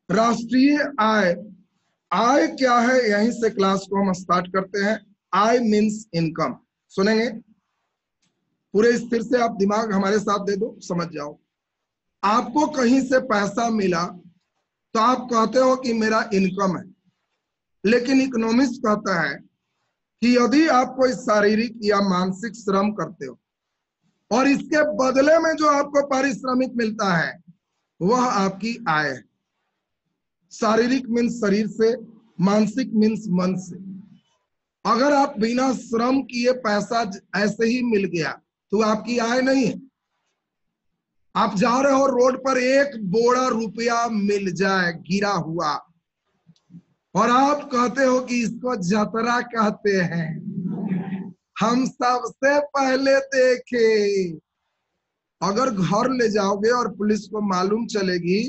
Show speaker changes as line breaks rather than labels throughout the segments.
राष्ट्रीय आय, आय क्या है, यहीं से क्लास को हम स्टार्ट करते हैं। I means income. सुनेंगे पूरे स्थिर से, आप दिमाग हमारे साथ दे दो, समझ जाओ। आपको कहीं से पैसा मिला तो आप कहते हो कि मेरा इनकम है, लेकिन इकोनॉमिक्स कहता है कि यदि आप कोई शारीरिक या मानसिक श्रम करते हो और इसके बदले में जो आपको पारिश्रमिक मिलता है वह आपकी आय है। शारीरिक मीन्स शरीर से, मानसिक मीन्स मन से। अगर आप बिना श्रम किए पैसा ऐसे ही मिल गया तो आपकी आय नहीं है। आप जा रहे हो रोड पर, एक बोरा रुपया मिल जाए गिरा हुआ, और आप कहते हो कि इसको जतरा कहते हैं, हम सबसे पहले देखे। अगर घर ले जाओगे और पुलिस को मालूम चलेगी,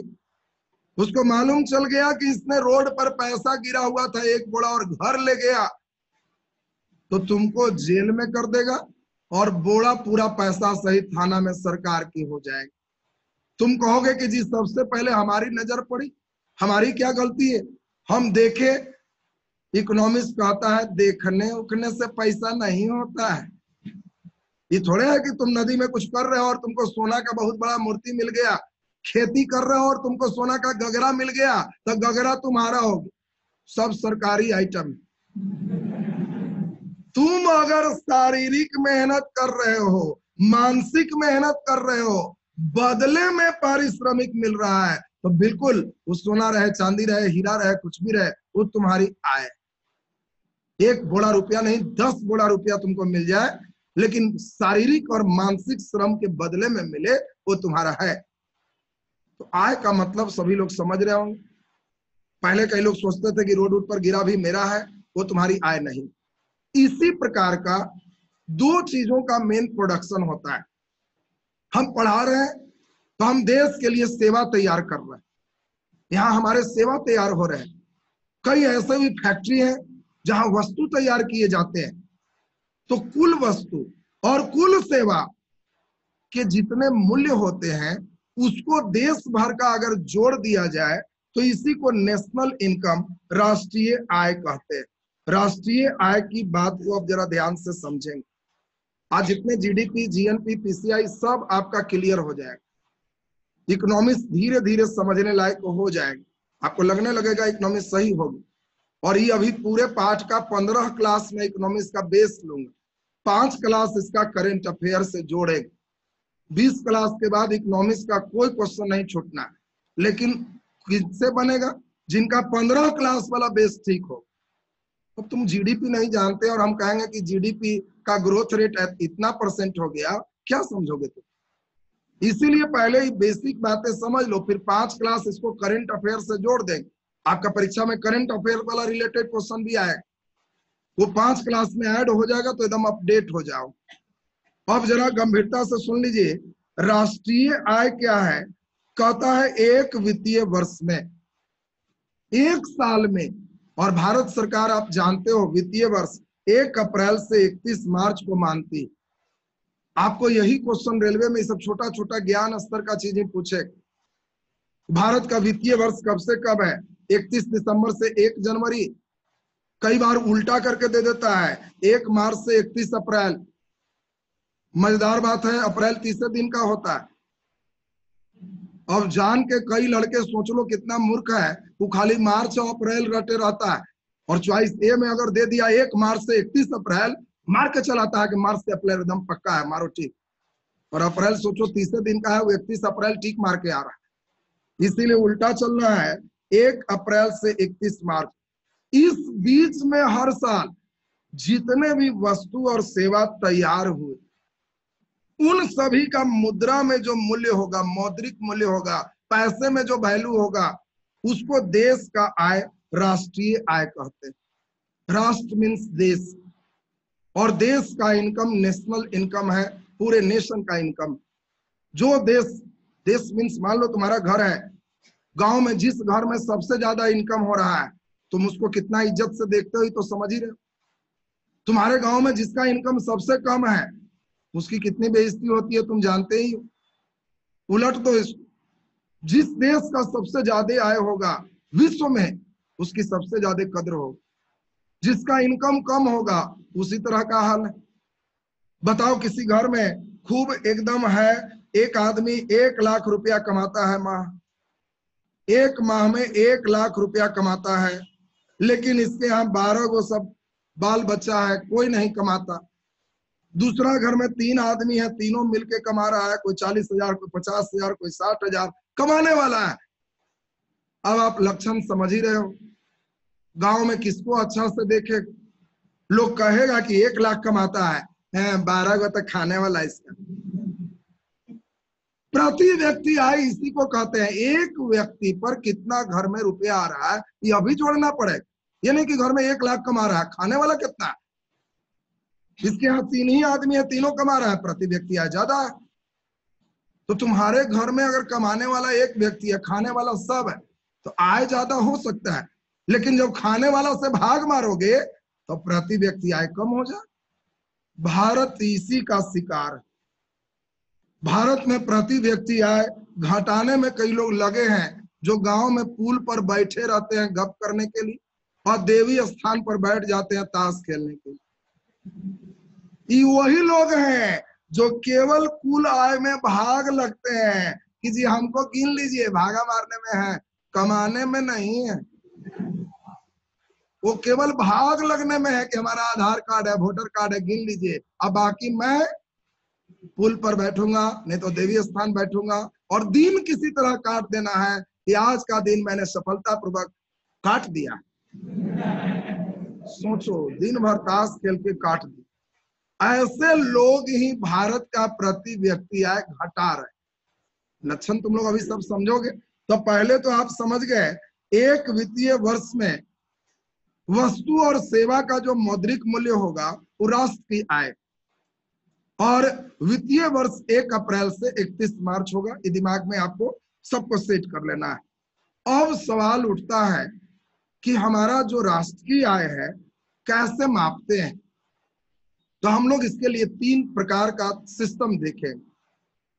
उसको मालूम चल गया कि इसने रोड पर पैसा गिरा हुआ था एक बोरा और घर ले गया, तो तुमको जेल में कर देगा और बोरा पूरा पैसा सहित थाना में सरकार की हो जाएगी। तुम कहोगे कि जी सबसे पहले हमारी नजर पड़ी, हमारी क्या गलती है, हम देखे। इकोनॉमिक्स कहता है देखने उखने से पैसा नहीं होता है। ये थोड़े है कि तुम नदी में कुछ कर रहे हो और तुमको सोना का बहुत बड़ा मूर्ति मिल गया, खेती कर रहे हो और तुमको सोना का गगरा मिल गया तो गगरा तुम्हारा होगा। सब सरकारी आइटम। तुम अगर शारीरिक मेहनत कर रहे हो, मानसिक मेहनत कर रहे हो, बदले में पारिश्रमिक मिल रहा है, तो बिल्कुल वो सोना रहे, चांदी रहे, हीरा रहे, कुछ भी रहे, वो तुम्हारी आय। एक बोरा रुपया नहीं, 10 बोरा रुपया तुमको मिल जाए, लेकिन शारीरिक और मानसिक श्रम के बदले में मिले, वो तुम्हारा है। तो आय का मतलब सभी लोग समझ रहे होंगे। पहले कई लोग सोचते थे कि रोड पर गिरा भी मेरा है, वो तुम्हारी आय नहीं। इसी प्रकार का दो चीजों का मेन प्रोडक्शन होता है। हम पढ़ा रहे हैं तो हम देश के लिए सेवा तैयार कर रहे हैं, यहाँ हमारे सेवा तैयार हो रहे हैं। कई ऐसे भी फैक्ट्री हैं जहां वस्तु तैयार किए जाते हैं। तो कुल वस्तु और कुल सेवा के जितने मूल्य होते हैं उसको देश भर का अगर जोड़ दिया जाए तो इसी को नेशनल इनकम, राष्ट्रीय आय कहते हैं। राष्ट्रीय आय की बात को अब जरा ध्यान से समझेंगे। आज जितने जीडीपी, जीएनपी, पीसीआई सब आपका क्लियर हो जाएगा। इकोनॉमिक्स धीरे धीरे समझने लायक हो जाएगा, आपको लगने लगेगा इकोनॉमिक्स सही होगी। और ये अभी पूरे पाठ का 15 क्लास में इकोनॉमिक्स का बेस लूंगा, 5 क्लास इसका करंट अफेयर से जोड़ेगा। 20 क्लास के बाद इकोनॉमिक्स का कोई क्वेश्चन नहीं छूटना है, लेकिन किससे बनेगा, जिनका 15 क्लास वाला बेस ठीक हो। अब तुम जीडीपी नहीं जानते और हम कहेंगे कि जीडीपी का ग्रोथ रेट इतना % हो गया, क्या समझोगे तुम? इसीलिए पहले ही बेसिक बातें समझ लो, फिर 5 क्लास इसको करंट अफेयर से जोड़ देंगे। आपका परीक्षा में करंट अफेयर वाला रिलेटेड क्वेश्चन भी आएगा, वो 5 क्लास में ऐड हो जाएगा तो एकदम अपडेट हो जाओ। अब जरा गंभीरता से सुन लीजिए, राष्ट्रीय आय क्या है। कहता है एक वित्तीय वर्ष में, एक साल में, और भारत सरकार आप जानते हो वित्तीय वर्ष 1 अप्रैल से 31 मार्च को मानती। आपको यही क्वेश्चन रेलवे में सब छोटा छोटा ज्ञान स्तर का चीजें पूछे। भारत का वित्तीय वर्ष कब से कब है, 31 दिसंबर से 1 जनवरी। कई बार उल्टा करके दे देता है, 1 मार्च से 31 अप्रैल। मजेदार बात है, अप्रैल तीसरे दिन का होता है। अब जान के कई लड़के, सोच लो कितना मूर्ख है, वो खाली मार्च और अप्रैल रटे रहता है, और चॉइस ए में अगर दे दिया 1 मार्च से 31 अप्रैल, मार के चलाता है कि मार्च से अप्रैल एकदम पक्का है, मारो ठीक। और अप्रैल सोचो तीसरे दिन का है, वो 31 अप्रैल ठीक मार के आ रहा है। इसीलिए उल्टा चल रहा है, 1 अप्रैल से 31 मार्च। इस बीच में हर साल जितने भी वस्तु और सेवा तैयार हुए, उन सभी का मुद्रा में जो मूल्य होगा, मौद्रिक मूल्य होगा, पैसे में जो वैल्यू होगा, उसको देश का आय, राष्ट्रीय आय कहते हैं। राष्ट्र मीन्स देश, और देश का इनकम नेशनल इनकम है, पूरे नेशन का इनकम। जो देश मीन्स मान लो तुम्हारा घर है, गांव में जिस घर में सबसे ज्यादा इनकम हो रहा है, तुम उसको कितना इज्जत से देखते हो तो समझ ही रहे हो। तुम्हारे गांव में जिसका इनकम सबसे कम है, उसकी कितनी बेइज्जती होती है तुम जानते ही हो। उलट दो इसको, जिस देश का सबसे ज्यादा आय होगा विश्व में, उसकी सबसे ज्यादा कद्र होगी। जिसका इनकम कम होगा उसी तरह का हाल है। बताओ किसी घर में खूब एकदम है, एक आदमी 1 लाख रुपया कमाता है एक माह में 1 लाख रुपया कमाता है, लेकिन इसके यहाँ 12 गो सब बाल बच्चा है, कोई नहीं कमाता। दूसरा घर में 3 आदमी है, तीनों मिलके कमा रहा है, कोई 40,000, कोई 50,000, कोई 60,000 कमाने वाला है। अब आप लक्षण समझ ही रहे हो। गांव में किसको अच्छा से देखे, लोग कहेगा कि 1 लाख कमाता है, 12 गो तक खाने वाला इसका। प्रति व्यक्ति आय इसी को कहते हैं। एक व्यक्ति पर कितना घर में रुपया आ रहा है ये अभी जोड़ना पड़ेगा। ये नहीं कि घर में 1 लाख कमा रहा है, खाने वाला कितना है। इसके यहाँ 3 ही आदमी है, तीनों कमा रहा है, प्रति व्यक्ति आय ज्यादा है। तो तुम्हारे घर में अगर कमाने वाला एक व्यक्ति है, खाने वाला सब है, तो आय ज्यादा हो सकता है, लेकिन जब खाने वाला से भाग मारोगे तो प्रति व्यक्ति आय कम हो जाए। भारत इसी का शिकार है। भारत में प्रति व्यक्ति आय घटाने में कई लोग लगे हैं, जो गांव में पुल पर बैठे रहते हैं गप करने के लिए, और देवी स्थान पर बैठ जाते हैं ताश खेलने के लिए। ये वही लोग हैं जो केवल कुल आय में भाग लगते हैं कि जी हमको गिन लीजिए, भागा मारने में है, कमाने में नहीं है। वो केवल भाग लगने में है कि हमारा आधार कार्ड है, वोटर कार्ड है, गिन लीजिए। अब बाकी मैं पुल पर बैठूंगा, नहीं तो देवी स्थान बैठूंगा, और दिन किसी तरह काट देना है कि आज का दिन मैंने सफलतापूर्वक काट दिया। सोचो, दिन भर ताश खेल के काट दिया। ऐसे लोग ही भारत का प्रति व्यक्ति आय घटा रहे। लक्षण तुम लोग अभी सब समझोगे। तो पहले तो आप समझ गए, एक वित्तीय वर्ष में वस्तु और सेवा का जो मौद्रिक मूल्य होगा वो राष्ट्र की आय, और वित्तीय वर्ष 1 अप्रैल से 31 मार्च होगा। ये दिमाग में आपको सबको सेट कर लेना है। अब सवाल उठता है कि हमारा जो राष्ट्र की आय है कैसे मापते हैं। तो हम लोग इसके लिए 3 प्रकार का सिस्टम देखें।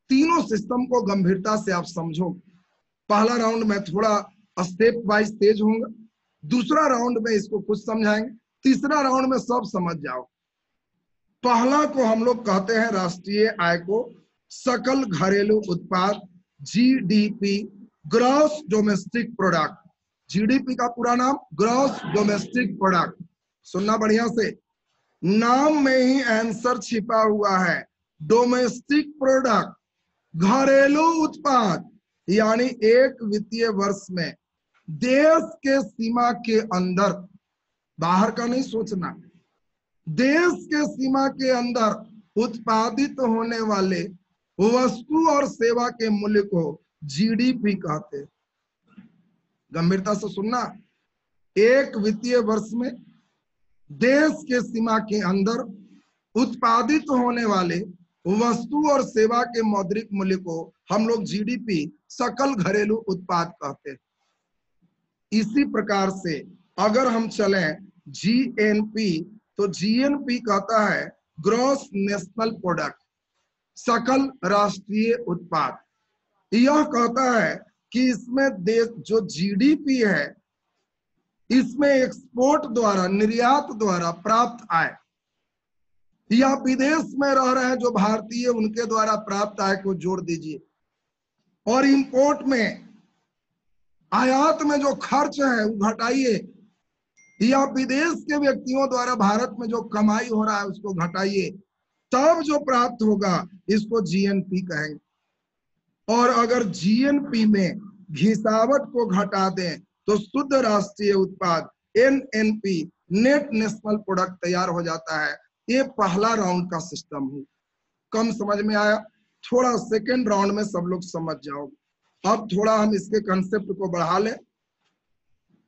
तीनों सिस्टम को गंभीरता से आप समझो। पहला राउंड में थोड़ा स्टेप वाइज तेज होगा, दूसरा राउंड में इसको कुछ समझाएंगे, तीसरा राउंड में सब समझ जाओ। पहला को हम लोग कहते हैं राष्ट्रीय आय को सकल घरेलू उत्पाद, GDP, gross domestic product. GDP का पूरा नाम ग्रॉस डोमेस्टिक प्रोडक्ट। सुनना बढ़िया से, नाम में ही आंसर छिपा हुआ है। डोमेस्टिक प्रोडक्ट, घरेलू उत्पाद, यानी एक वित्तीय वर्ष में देश के सीमा के अंदर, बाहर का नहीं सोचना, देश के सीमा के अंदर उत्पादित होने वाले वस्तु और सेवा के मूल्य को जीडीपी कहते हैं। गंभीरता से सुनना, एक वित्तीय वर्ष में देश के सीमा के अंदर उत्पादित होने वाले वस्तु और सेवा के मौद्रिक मूल्य को हम लोग जीडीपी, सकल घरेलू उत्पाद कहते हैं। इसी प्रकार से अगर हम चलें जीएनपी, तो जीएनपी कहता है ग्रॉस नेशनल प्रोडक्ट, सकल राष्ट्रीय उत्पाद। यह कहता है कि इसमें देश जो जीडीपी है, इसमें एक्सपोर्ट द्वारा, निर्यात द्वारा प्राप्त आय, या विदेश में रह रहे हैं जो भारतीय, उनके द्वारा प्राप्त आय को जोड़ दीजिए, और इंपोर्ट में, आयात में जो खर्च है वो घटाइए, या विदेश के व्यक्तियों द्वारा भारत में जो कमाई हो रहा है उसको घटाइए, तब जो प्राप्त होगा इसको जीएनपी कहेंगे। और अगर जीएनपी में घिसावट को घटा दें तो शुद्ध राष्ट्रीय उत्पाद, एनएनपी, नेट नेशनल प्रोडक्ट तैयार हो जाता है। ये पहला राउंड का सिस्टम है। कम समझ में आया? थोड़ा सेकेंड राउंड में सब लोग समझ जाओगे। अब थोड़ा हम इसके कंसेप्ट को बढ़ा लें।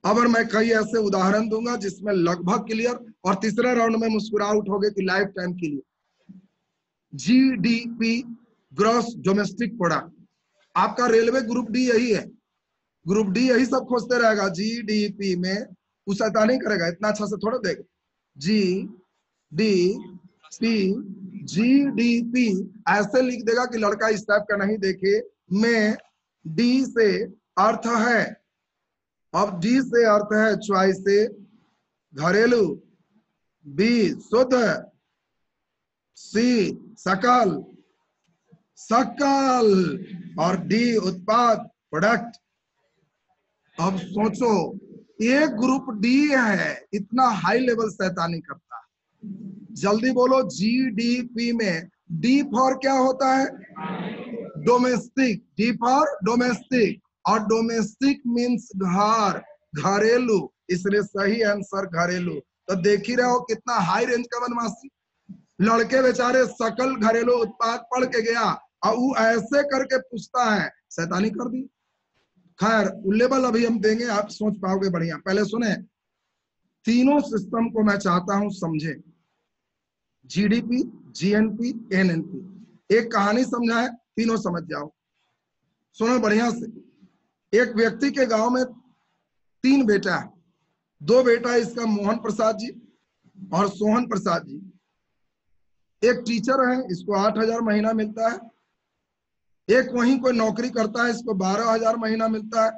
अगर मैं कई ऐसे उदाहरण दूंगा जिसमें लगभग क्लियर, और तीसरा राउंड में मुस्कुरा उठोगे कि लाइफ टाइम के लिए। जीडीपी, ग्रॉस डोमेस्टिक प्रोडक्ट, आपका रेलवे ग्रुप डी यही है। ग्रुप डी यही सब खोजते रहेगा। जीडीपी में वो शैतानी करेगा, इतना अच्छा से थोड़ा देगा। जीडीपी ऐसे लिख देगा कि लड़का इस टाइप का नहीं देखे। में डी से अर्थ है, अब डी से अर्थ है च्वाइस से घरेलू, बी शुद्ध, सी सकल, सकल, और डी उत्पाद प्रोडक्ट। अब सोचो, एक ग्रुप डी है, इतना हाई लेवल शैतानी करता है। जल्दी बोलो, जीडीपी में डी फॉर क्या होता है? डोमेस्टिक, डी फॉर डोमेस्टिक, और डोमेस्टिक मीन्स घर, घरेलू, इसलिए सही आंसर घरेलू। तो देख ही रहे हो कितना हाई रेंज का बदमाशी। लड़के बेचारे सकल घरेलू उत्पाद पढ़ के गया और वो ऐसे करके पूछता है, शैतानी कर दी। खैर लेवल अभी हम देंगे, आप सोच पाओगे बढ़िया। पहले सुने, तीनों सिस्टम को मैं चाहता हूं समझे, जीडीपी, जीएनपी, एनएनपी। एक कहानी समझा है, तीनों समझ जाओ। सुनो बढ़िया से। एक व्यक्ति के गांव में 3 बेटा है। 2 बेटा इसका मोहन प्रसाद जी और सोहन प्रसाद जी। एक टीचर है, इसको 8,000 महीना मिलता है। एक वहीं कोई नौकरी करता है, इसको 12,000 महीना मिलता है।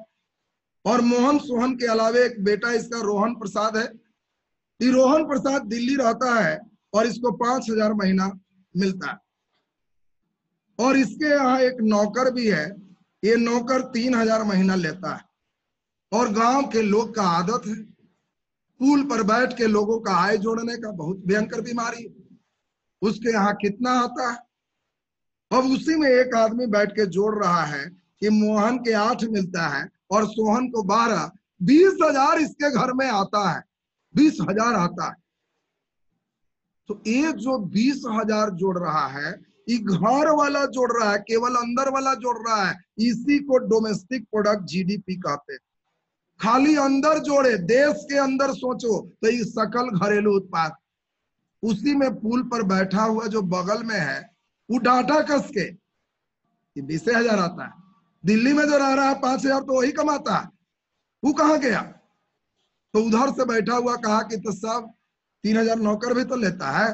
और मोहन सोहन के अलावे एक बेटा इसका रोहन प्रसाद है। ये रोहन प्रसाद दिल्ली रहता है और इसको 5,000 महीना मिलता है। और इसके यहाँ एक नौकर भी है, ये नौकर 3,000 महीना लेता है। और गांव के लोग का आदत है पुल पर बैठ के लोगों का आय जोड़ने का, बहुत भयंकर बीमारी है। उसके यहाँ कितना आता है? अब उसी में एक आदमी बैठ के जोड़ रहा है कि मोहन के 8 मिलता है और सोहन को 12, 20,000 इसके घर में आता है, 20,000 आता है। तो ये जो 20,000 जोड़ रहा है, ये घर वाला जोड़ रहा है, केवल अंदर वाला जोड़ रहा है। इसी को डोमेस्टिक प्रोडक्ट जीडीपी कहते हैं। खाली अंदर जोड़े, देश के अंदर सोचो तो ये सकल घरेलू उत्पाद। उसी में पुल पर बैठा हुआ जो बगल में है, वो डाटा कस के 20,000 आता है। दिल्ली में जो रह रहा है 5,000 तो वही कमाता है, वो कहाँ गया? तो उधर से बैठा हुआ कहा कि तो सब 3,000 नौकर भी तो लेता है।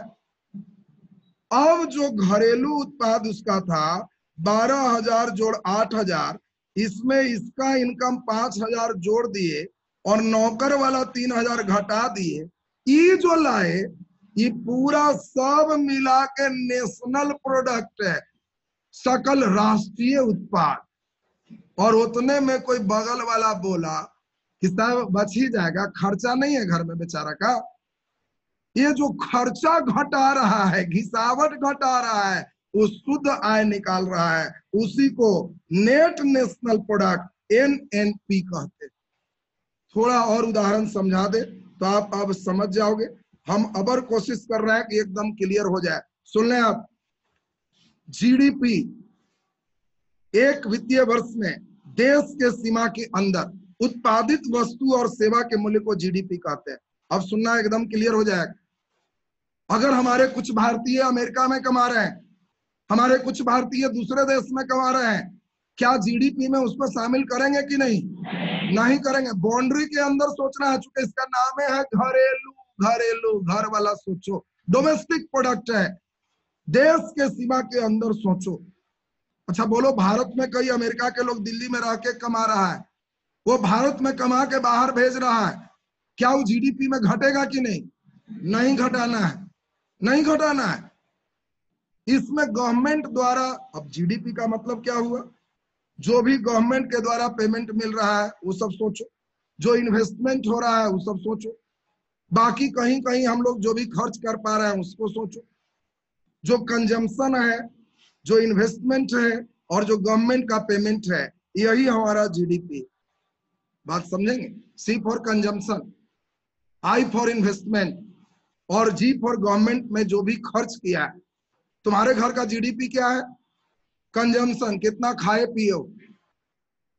अब जो घरेलू उत्पाद उसका था 12,000 जोड़ 8,000, इसमें इसका इनकम 5,000 जोड़ दिए और नौकर वाला 3,000 घटा दिए। ये जो लाए, ये पूरा सब मिला के नेशनल प्रोडक्ट है, सकल राष्ट्रीय उत्पाद। और उतने में कोई बगल वाला बोला कि साहब बच ही जाएगा, खर्चा नहीं है घर में बेचारा का। ये जो खर्चा घटा रहा है, घिसावट घटा रहा है, वो शुद्ध आय निकाल रहा है। उसी को नेट नेशनल प्रोडक्ट एनएनपी कहते। थोड़ा और उदाहरण समझा दे तो आप अब समझ जाओगे। हम अबर कोशिश कर रहे हैं कि एकदम क्लियर हो जाए। सुन लें आप, जीडीपी एक वित्तीय वर्ष में देश के सीमा के अंदर उत्पादित वस्तु और सेवा के मूल्य को जीडीपी कहते हैं। अब सुनना एकदम क्लियर हो जाएगा। अगर हमारे कुछ भारतीय अमेरिका में कमा रहे हैं, हमारे कुछ भारतीय दूसरे देश में कमा रहे हैं, क्या जीडीपी में उसको शामिल करेंगे कि नहीं? नहीं करेंगे। बाउंड्री के अंदर सोचना है, चूंकि इसका नाम है घरेलू, घरेलू घर वाला सोचो, डोमेस्टिक प्रोडक्ट है, देश के सीमा के अंदर सोचो। अच्छा बोलो, भारत में कई अमेरिका के लोग दिल्ली में रह के कमा रहा है, वो भारत में कमा के बाहर भेज रहा है, क्या वो जीडीपी में घटेगा कि नहीं? नहीं घटाना है, नहीं घटाना है। इसमें गवर्नमेंट द्वारा, अब जीडीपी का मतलब क्या हुआ? जो भी गवर्नमेंट के द्वारा पेमेंट मिल रहा है वो सब सोचो, जो इन्वेस्टमेंट हो रहा है वो सब सोचो, बाकी कहीं कहीं हम लोग जो भी खर्च कर पा रहे हैं उसको सोचो, जो कंजम्पशन है, जो इन्वेस्टमेंट है और जो गवर्नमेंट का पेमेंट है, यही हमारा जीडीपी। बात समझेंगे? C for consumption, I for investment और जी फॉर गवर्नमेंट में जो भी खर्च किया है। तुम्हारे घर का जीडीपी क्या है? कंजम्पशन, कितना खाए पिए।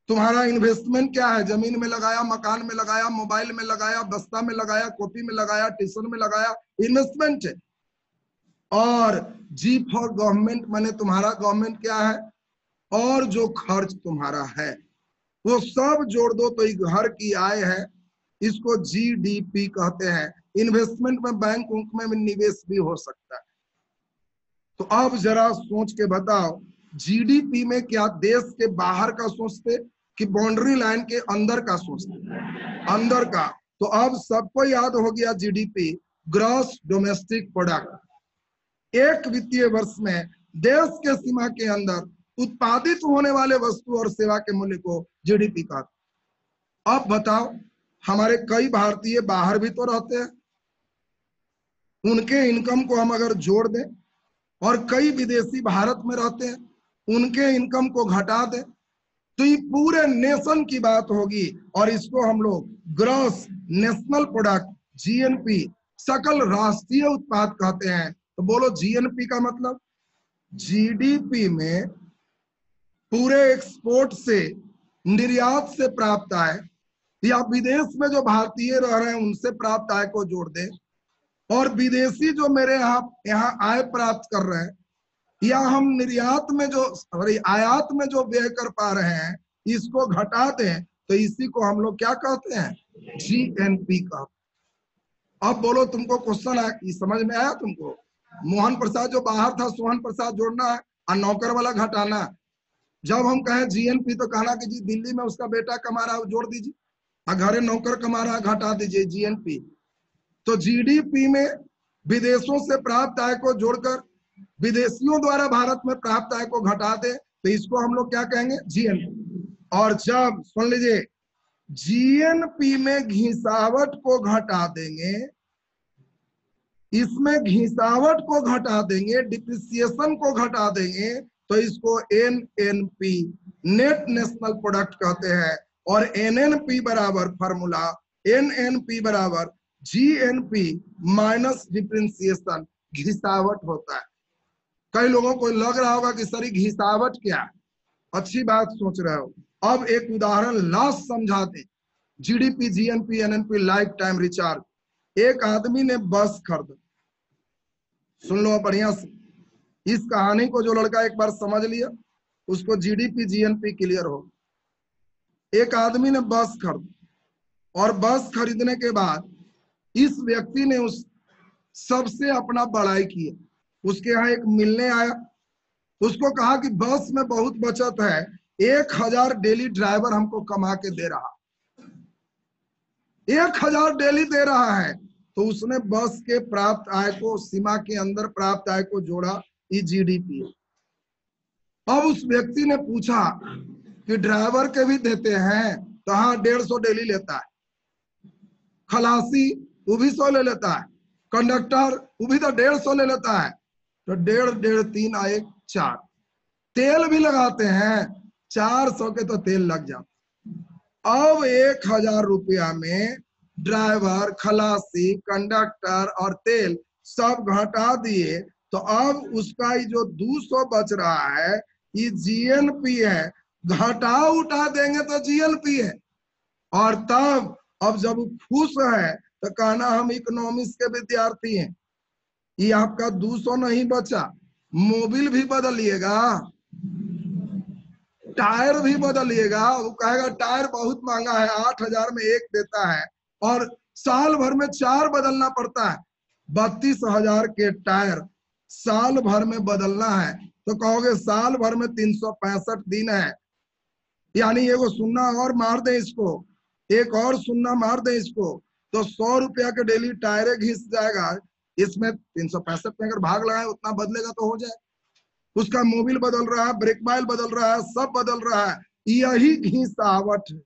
तुम्हारा इन्वेस्टमेंट क्या है? जमीन में लगाया, मकान में लगाया, मोबाइल में लगाया, बस्ता में लगाया, कॉपी में लगाया, ट्यूशन में लगाया, इन्वेस्टमेंट है। और जी फॉर गवर्नमेंट माने तुम्हारा गवर्नमेंट क्या है और जो खर्च तुम्हारा है वो सब जोड़ दो तो घर की आय है, इसको जीडीपी कहते हैं। इन्वेस्टमेंट में बैंक में निवेश भी हो सकता है। तो अब जरा सोच के बताओ, जीडीपी में क्या देश के बाहर का सोचते कि बाउंड्री लाइन के अंदर का सोचते? अंदर का। तो अब सबको याद हो गया जीडीपी, ग्रॉस डोमेस्टिक प्रोडक्ट। एक वित्तीय वर्ष में देश के सीमा के अंदर उत्पादित होने वाले वस्तु और सेवा के मूल्य को जीडीपी कहते। अब बताओ, हमारे कई भारतीय बाहर भी तो रहते हैं, उनके इनकम को हम अगर जोड़ दें, और कई विदेशी भारत में रहते हैं, उनके इनकम को घटा दें, तो ये पूरे नेशन की बात होगी, और इसको हम लोग ग्रॉस नेशनल प्रोडक्ट, जीएनपी, सकल राष्ट्रीय उत्पाद कहते हैं। तो बोलो जीएनपी का मतलब? जीडीपी में पूरे एक्सपोर्ट से, निर्यात से प्राप्त आय, या विदेश में जो भारतीय रह रहे हैं उनसे प्राप्त आय को जोड़ दें, और विदेशी जो मेरे यहाँ आय प्राप्त कर रहे हैं, या हम निर्यात में जो आयात में जो व्यय कर पा रहे हैं, इसको घटा दें, तो इसी को हम लोग क्या कहते हैं? जीएनपी कहते हैं। अब बोलो, तुमको क्वेश्चन आया, समझ में आया तुमको? मोहन प्रसाद जो बाहर था, सोहन प्रसाद जोड़ना है, और नौकर वाला घटाना। जब हम कहें जीएनपी तो कहना कि जी दिल्ली में उसका बेटा कमा रहा है, जोड़ दीजिए, और घरे नौकर कमा रहा है, घटा दीजिए जीएनपी। तो जीडीपी में विदेशों से प्राप्त आय को जोड़कर विदेशियों द्वारा भारत में प्राप्त आय को घटा दे, तो इसको हम लोग क्या कहेंगे? जीएनपी। और जब सुन लीजिए, जीएनपी में घिसावट को घटा देंगे, इसमें घिसावट को घटा देंगे, डिप्रिसिएशन को घटा देंगे, तो इसको एनएनपी, नेट नेशनल प्रोडक्ट कहते हैं। और एनएनपी बराबर फॉर्मूला, एनएनपी बराबर जीएनपी माइनस डिप्रिसिएशन, घिसावट होता है। कई लोगों को लग रहा होगा कि सर घिसावट क्या है, अच्छी बात सोच रहे हो। अब एक उदाहरण लास्ट समझाते। GDP, GNP, NNP, life time recharge. एक आदमी ने बस खरीदा, सुन लो बढ़िया से, इस कहानी को जो लड़का एक बार समझ लिया, उसको जीडीपी जीएनपी क्लियर हो। एक आदमी ने बस खरीदा, और बस खरीदने के बाद इस व्यक्ति ने उस सबसे अपना बड़ाई किया। उसके यहाँ एक मिलने आया, उसको कहा कि बस में बहुत बचत है, 1000 डेली ड्राइवर हमको कमा के दे रहा, 1000 डेली दे रहा है। तो उसने बस के प्राप्त आय को, सीमा के अंदर प्राप्त आय को जोड़ा, ये जीडीपी। अब उस व्यक्ति ने पूछा कि ड्राइवर के भी देते हैं? तो हाँ, 150 डेली लेता है। खलासी वो भी 100 ले लेता है, कंडक्टर वो भी तो 150 ले लेता है। तो 1.5, 3 आए 4। तेल भी लगाते हैं, 400 के तो तेल लग जाता। अब 1000 रुपया में ड्राइवर, खलासी, कंडक्टर और तेल सब घटा दिए, तो अब उसका ये जो 200 बच रहा है, ये जीएनपी है। घटा उठा देंगे तो जीएनपी है। और तब अब जब खुश है तो कहना हम इकोनॉमिक्स के विद्यार्थी हैं। ये आपका 200 नहीं बचा, मोबिल भी बदलिएगा, टायर भी बदलिएगा। वो कहेगा टायर बहुत महंगा है, 8000 में एक देता है, और साल भर में 4 बदलना पड़ता है। 32,000 के टायर साल भर में बदलना है, तो कहोगे साल भर में 365 दिन है, यानी एगो सुन्ना और मार दे इसको, एक और सुन्ना मार दे इसको, तो 100 रुपया के डेली टायरे घिस जाएगा। इसमें 365 में अगर भाग लगाए उतना बदलेगा तो हो जाए। उसका मोबिल बदल रहा है, ब्रेक बाइल बदल रहा है, सब बदल रहा है। यही घिसावट है,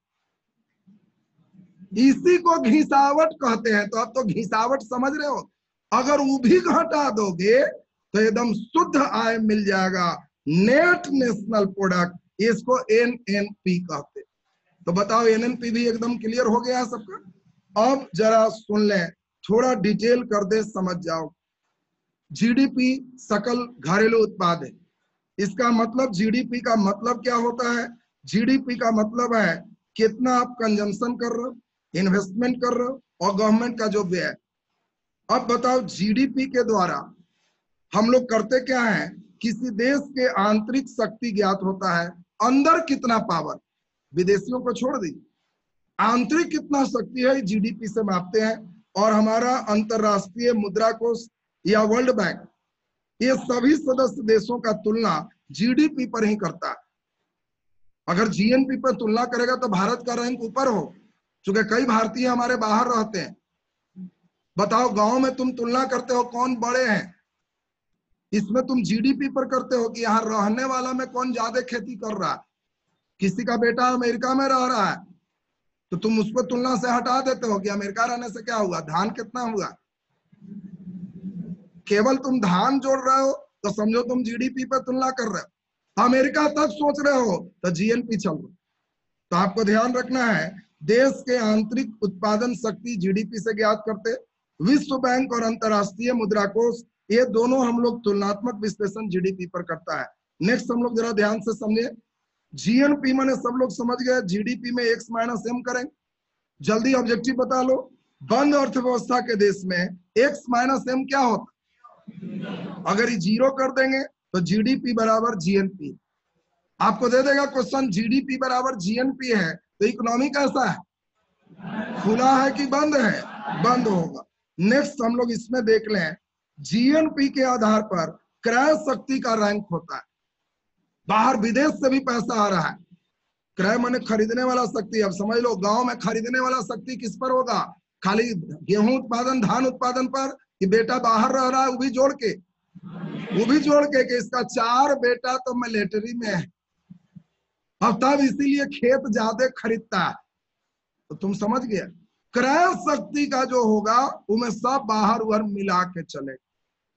इसी को घिसावट कहते हैं। तो अब तो घिसावट समझ रहे हो। अगर वो भी घटा दोगे तो एकदम शुद्ध आय मिल जाएगा, नेट नेशनल प्रोडक्ट, इसको एनएनपी कहते। तो बताओ, एनएनपी भी एकदम क्लियर हो गया है सबका? अब जरा सुन लें, थोड़ा डिटेल कर दे, समझ जाओ। जीडीपी सकल घरेलू उत्पाद है। इसका मतलब, जीडीपी का मतलब क्या होता है? जीडीपी का मतलब है कितना आप कंजम्पशन कर रहे हो, इन्वेस्टमेंट कर रहे हो, और गवर्नमेंट का जो व्यय। अब बताओ, जीडीपी के द्वारा हम लोग करते क्या है? किसी देश के आंतरिक शक्ति ज्ञात होता है, अंदर कितना पावर, विदेशियों को छोड़ दी, आंतरिक कितना शक्ति है, जीडीपी से मापते हैं। और हमारा अंतरराष्ट्रीय मुद्रा कोष या वर्ल्ड बैंक, ये सभी सदस्य देशों का तुलना जीडीपी पर ही करता है। अगर जीएनपी पर तुलना करेगा तो भारत का रैंक ऊपर हो, क्योंकि कई भारतीय हमारे बाहर रहते हैं। बताओ, गांव में तुम तुलना करते हो कौन बड़े हैं, इसमें तुम जीडीपी पर करते हो कि यहाँ रहने वाला में कौन ज्यादा खेती कर रहा है। किसी का बेटा अमेरिका में रह रहा है तो तुम उसको तुलना से हटा देते हो कि अमेरिका रहने से क्या हुआ, धान कितना हुआ। केवल तुम धान जोड़ रहे हो तो समझो तुम जीडीपी पर तुलना कर रहे हो। अमेरिका तक सोच रहे हो तो जीएनपी चल रहा। तो आपको ध्यान रखना है, देश के आंतरिक उत्पादन शक्ति जीडीपी से ज्ञात करते। विश्व बैंक और अंतरराष्ट्रीय मुद्रा कोष, ये दोनों हम लोग तुलनात्मक विश्लेषण जीडीपी पर करता है। नेक्स्ट हम लोग जरा ध्यान से समझे। जीएनपी माने सब लोग समझ गए, जीडीपी में x माइनस एम करेंगे। जल्दी ऑब्जेक्टिव बता लो, बंद अर्थव्यवस्था के देश में x माइनस एम क्या होता? अगर ये जीरो कर देंगे तो जीडीपी बराबर जीएनपी। आपको दे देगा क्वेश्चन जीडीपी बराबर जीएनपी है तो इकोनॉमी कैसा है, खुला है कि बंद है? बंद होगा। नेक्स्ट हम लोग इसमें देख लें, जीएनपी के आधार पर क्रय शक्ति का रैंक होता है। बाहर विदेश से भी पैसा आ रहा है। क्रय माने खरीदने वाला शक्ति। अब समझ लो, गांव में खरीदने वाला शक्ति किस पर होगा? खाली गेहूं उत्पादन, धान उत्पादन पर, कि बेटा बाहर रह रहा है वो भी जोड़ के, कि इसका 4 बेटा तो मिलिट्री में है, अब तब इसीलिए खेत ज्यादा खरीदता है। तो तुम समझ गए, क्रय शक्ति का जो होगा उनमें सब बाहर उधर मिला के चले।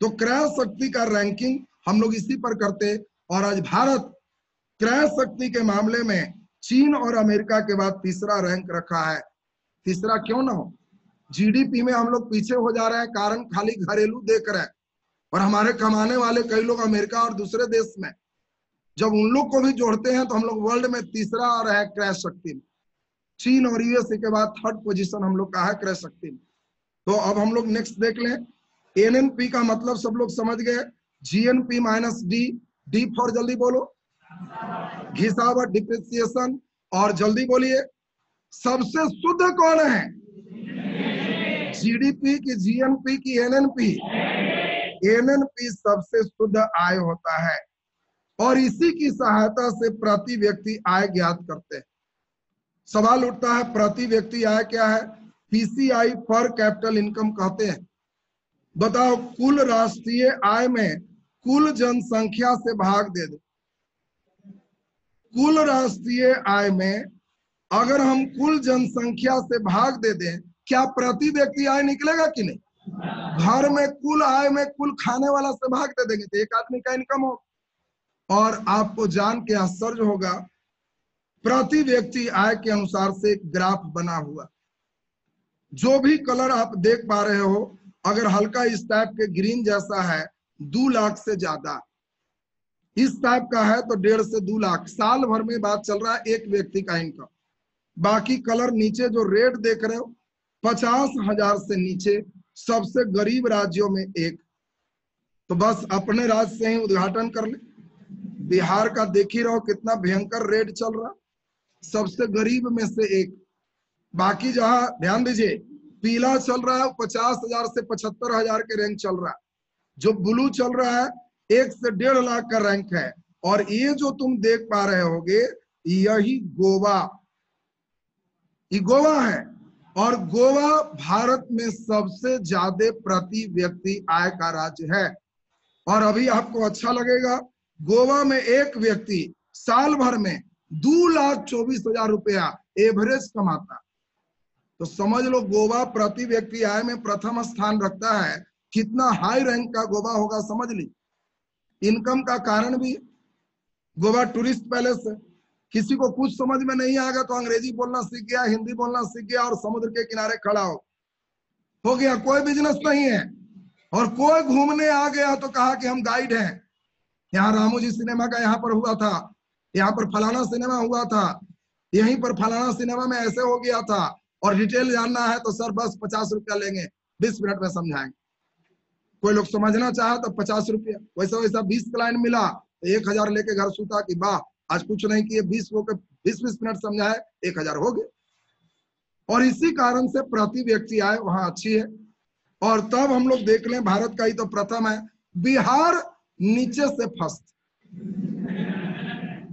तो क्रय शक्ति का रैंकिंग हम लोग इसी पर करते। और आज भारत क्रय शक्ति के मामले में चीन और अमेरिका के बाद तीसरा रैंक रखा है। तीसरा क्यों ना हो, जीडीपी में हम लोग पीछे हो जा रहे हैं, कारण खाली घरेलू देख रहे हैं। और हमारे कमाने वाले कई लोग अमेरिका और दूसरे देश में, जब उन लोग को भी जोड़ते हैं तो हम लोग वर्ल्ड में तीसरा आ रहे हैं क्रय शक्ति में। चीन और यूएसए के बाद थर्ड पोजीशन हम लोग का है क्रय शक्ति में। तो अब हम लोग नेक्स्ट देख लें। एनएनपी का मतलब सब लोग समझ गए, GNP minus D. D for जल्दी बोलो, घिसावट, डिप्रिसिएशन। और जल्दी बोलिए, सबसे शुद्ध कौन है? जीडीपी की, जीएनपी की, एनएनपी? एनएनपी सबसे शुद्ध आय होता है और इसी की सहायता से प्रति व्यक्ति आय ज्ञात करते हैं। सवाल उठता है, प्रति व्यक्ति आय क्या है? पीसीआई पर कैपिटल इनकम कहते हैं। बताओ, कुल राष्ट्रीय आय में कुल जनसंख्या से भाग दे दो। कुल राष्ट्रीय आय में अगर हम कुल जनसंख्या से भाग दे दें, क्या प्रति व्यक्ति आय निकलेगा कि नहीं? घर में कुल आय में कुल खाने वाला से भाग दे देंगे तो एक आदमी का इनकम हो। और आपको जान के आश्चर्य होगा, प्रति व्यक्ति आय के अनुसार से एक ग्राफ बना हुआ। जो भी कलर आप देख पा रहे हो, अगर हल्का इस टाइप के ग्रीन जैसा है, 2 लाख से ज्यादा, इस टाइप का है तो 1.5 से 2 लाख साल भर में बात चल रहा है एक व्यक्ति का इनकम। बाकी कलर नीचे जो रेड देख रहे हो, 50,000 से नीचे सबसे गरीब राज्यों में एक। तो बस अपने राज्य से ही उद्घाटन कर ले। बिहार का देख ही रहो कितना भयंकर रेड चल रहा, सबसे गरीब में से एक। बाकी जहां ध्यान दीजिए पीला चल रहा है 50,000 से 75,000 के रैंक चल रहा है। जो ब्लू चल रहा है 1 से 1.5 लाख का रैंक है। और ये जो तुम देख पा रहे होगे, यही गोवा, ये गोवा है। और गोवा भारत में सबसे ज्यादा प्रति व्यक्ति आय का राज्य है। और अभी आपको अच्छा लगेगा, गोवा में एक व्यक्ति साल भर में 2,24,000 रुपया एवरेज कमाता। तो समझ लो गोवा प्रति व्यक्ति आय में प्रथम स्थान रखता है। कितना हाई रैंक का गोवा होगा समझ ली। इनकम का कारण भी गोवा टूरिस्ट पैलेस है। किसी को कुछ समझ में नहीं आएगा तो अंग्रेजी बोलना सीख गया, हिंदी बोलना सीख गया और समुद्र के किनारे खड़ा हो गया। कोई बिजनेस नहीं है। और कोई घूमने आ गया तो कहा कि हम गाइड हैं, यहाँ रामोजी सिनेमा का यहाँ पर हुआ था, यहाँ पर फलाना सिनेमा हुआ था, यहीं पर फलाना सिनेमा में ऐसे हो गया था, और डिटेल जानना है तो सर बस 50 रुपया लेंगे, 20 मिनट में समझाएंगे। कोई लोग समझना चाहा तो 50 रुपया। वैसा वैसा 20 क्लाइंट मिला तो 1,000 लेके घर सूता कि वाह आज कुछ नहीं किए, 20 मिनट समझाए, 1,000 हो गए। और इसी कारण से प्रति व्यक्ति आय वहां अच्छी है। और तब हम लोग देख लें, भारत का ही तो प्रथम है, बिहार नीचे से फर्स्ट।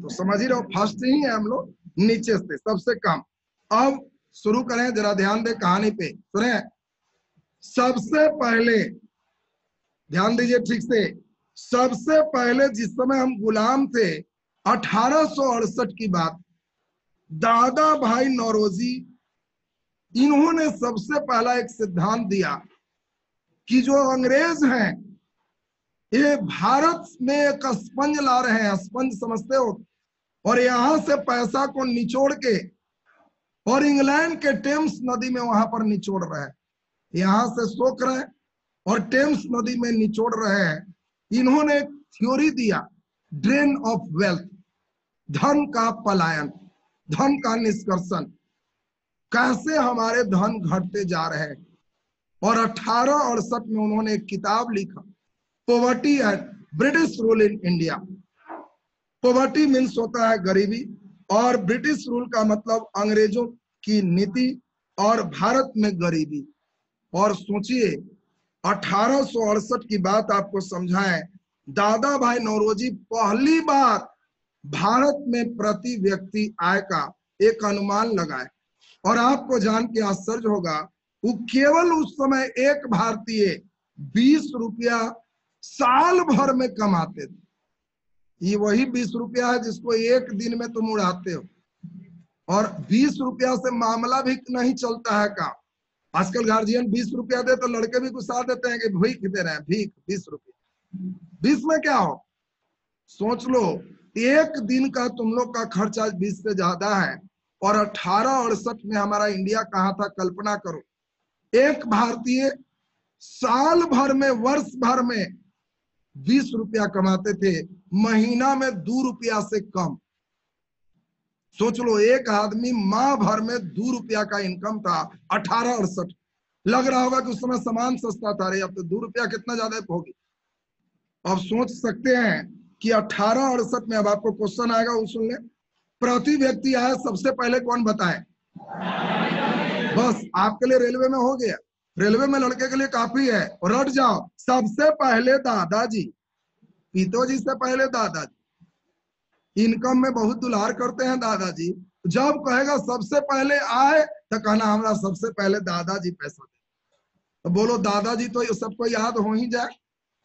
तो समझ ही रहो, फर्स्ट ही है हम लोग, नीचे से सबसे कम। अब शुरू करें, जरा ध्यान दे कहानी पे, सुने। सबसे पहले ध्यान दीजिए ठीक से, सबसे पहले जिस समय हम गुलाम थे, 1868 की बात, दादा भाई नौरोजी, इन्होंने सबसे पहला एक सिद्धांत दिया कि जो अंग्रेज हैं ये भारत में एक स्पंज ला रहे हैं, स्पंज समझते हो, और यहां से पैसा को निचोड़ के और इंग्लैंड के टेम्स नदी में वहां पर निचोड़ रहे हैं, यहां से सोख रहे हैं और टेम्स नदी में निचोड़ रहे हैं। इन्होंने एक थ्योरी दिया, ड्रेन ऑफ वेल्थ, धन का पलायन, धन का निष्कर्षण, कैसे हमारे धन घटते जा रहे हैं। और 1868 में उन्होंने एक किताब लिखा, poverty and British rule in India. Poverty means होता है गरीबी, और ब्रिटिश रूल का मतलब अंग्रेजों की नीति, और भारत में गरीबी। और सोचिए 1868 की बात आपको समझाएं, दादा भाई नौरोजी पहली बार भारत में प्रति व्यक्ति आय का एक अनुमान लगाए। और आपको जान के आश्चर्य होगा, वो केवल उस समय एक भारतीय 20 रुपया साल भर में कमाते थे। ये वही 20 रुपया है जिसको एक दिन में तुम उड़ाते हो, और 20 रुपया से मामला भी नहीं चलता है का। आजकल गार्जियन 20 रुपया दे तो लड़के भी गुस्सा देते हैं कि भीख दे रहे हैं, भीख 20 रुपया, 20 में क्या हो। सोच लो, एक दिन का तुम लोग का खर्चा 20 से ज्यादा है, और 1868 में हमारा इंडिया कहाँ था, कल्पना करो। एक भारतीय साल भर में, वर्ष भर में 20 रुपया कमाते थे, महीना में 2 रुपया से कम। सोच लो, एक आदमी माह भर में 2 रुपया का इनकम था 1868। लग रहा होगा कि उस समय सामान सस्ता था, रे अब तो 2 रुपया कितना ज्यादा होगी। अब सोच सकते हैं कि 1868 में, अब आपको क्वेश्चन आएगा वो सुन ले, प्रति व्यक्ति आय सबसे पहले कौन बताए। बस आपके लिए रेलवे में हो गया, रेलवे में लड़के के लिए काफी है, रट जाओ, सबसे पहले दादाजी, पिताजी से पहले दादाजी। इनकम में बहुत दुलार करते हैं दादाजी, जब कहेगा सबसे पहले आए तो कहना हमारा सबसे पहले दादाजी पैसा दे। तो बोलो दादाजी तो सबको याद हो ही जाए,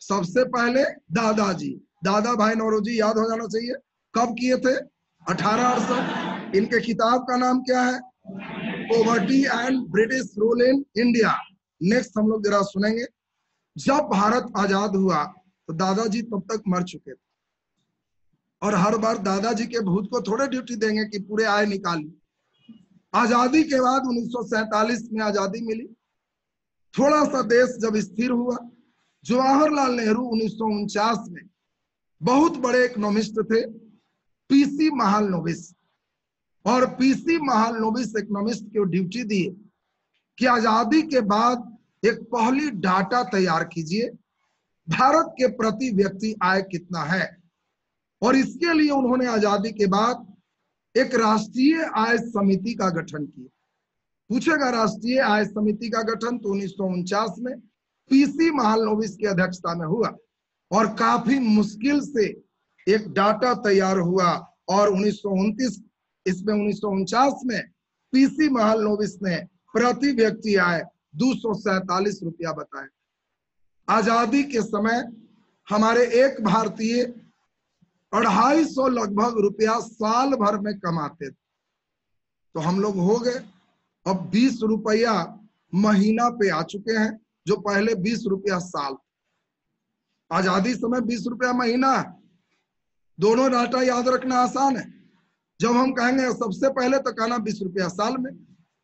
सबसे पहले दादाजी, दादा भाई नौरोजी याद हो जाना चाहिए। कब किए थे, 1868। इनके किताब का नाम क्या है, poverty and British rule in India. Next हम लोग जरा सुनेंगे, जब भारत आजाद हुआ तो दादाजी तब तक मर चुके थे, और हर बार दादाजी के भूत को थोड़े ड्यूटी देंगे कि पूरे आय निकाली। आजादी के बाद 1947 में आजादी मिली, थोड़ा सा देश जब स्थिर हुआ, जवाहरलाल नेहरू 1949 में, बहुत बड़े इकोनॉमिस्ट थे, पीसी महालनोबिस, और पीसी महालनोबिस इकोनॉमिस्ट को ड्यूटी दिए कि आजादी के बाद एक पहली डाटा तैयार कीजिए, भारत के प्रति व्यक्ति आय कितना है। और इसके लिए उन्होंने आजादी के बाद एक राष्ट्रीय आय समिति का गठन किया। पूछेगा राष्ट्रीय आय समिति का गठन तो 1949 में पीसी महालनोबिस की अध्यक्षता में हुआ, और काफी मुश्किल से एक डाटा तैयार हुआ, और 1949 में पीसी महालनोबिस ने प्रति व्यक्ति आय 247 रुपया बताए। आजादी के समय हमारे एक भारतीय 250 लगभग रुपया साल भर में कमाते थे, तो हम लोग हो गए अब 20 रुपया महीना पे आ चुके हैं, जो पहले 20 रुपया साल। आजादी समय 20 रुपया महीना, दोनों डाटा याद रखना आसान है। जब हम कहेंगे सबसे पहले तो कहना 20 रुपया साल में,